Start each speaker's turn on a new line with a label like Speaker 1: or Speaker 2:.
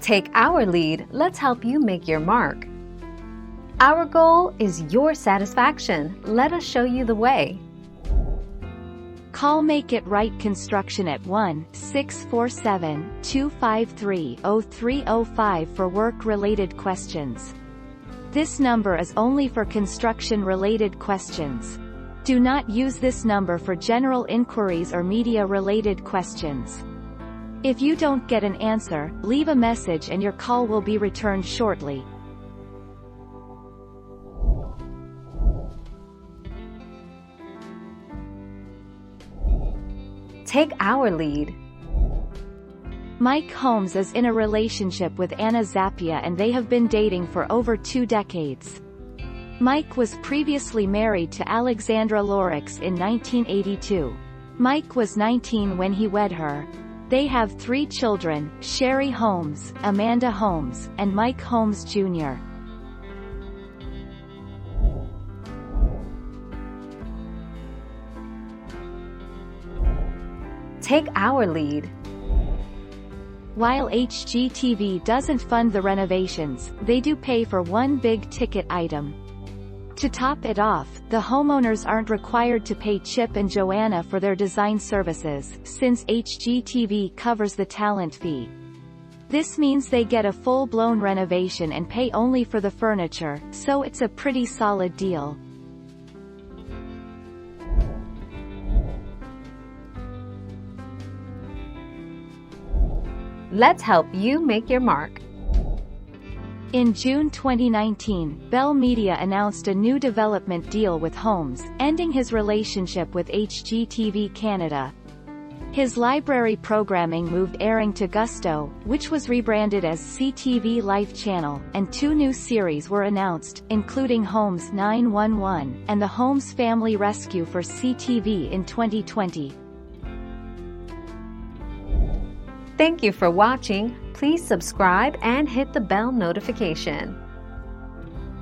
Speaker 1: Take our lead, let's help you make your mark. Our goal is your satisfaction. Let us show you the way.
Speaker 2: Call Make It Right Construction at 1-647-253-0305 for work-related questions. This number is only for construction-related questions. Do not use this number for general inquiries or media-related questions. If you don't get an answer, leave a message and your call will be returned shortly.
Speaker 1: Take our lead.
Speaker 2: Mike Holmes is in a relationship with Anna Zappia and they have been dating for over 2 decades. Mike was previously married to Alexandra Lorix in 1982. Mike was 19 when he wed her. They have 3 children, Sherry Holmes, Amanda Holmes, and Mike Holmes Jr.
Speaker 1: Take our lead.
Speaker 2: While HGTV doesn't fund the renovations, they do pay for one big-ticket item. To top it off, the homeowners aren't required to pay Chip and Joanna for their design services, since HGTV covers the talent fee. This means they get a full-blown renovation and pay only for the furniture, so it's a pretty solid deal.
Speaker 1: Let's help you make your mark.
Speaker 2: In June 2019, Bell Media announced a new development deal with Holmes, ending his relationship with HGTV Canada. His library programming moved airing to Gusto, which was rebranded as CTV Life Channel, and 2 new series were announced, including Holmes 911, and The Holmes Family Rescue for CTV in 2020.
Speaker 1: Thank you for watching. Please subscribe and hit the bell notification.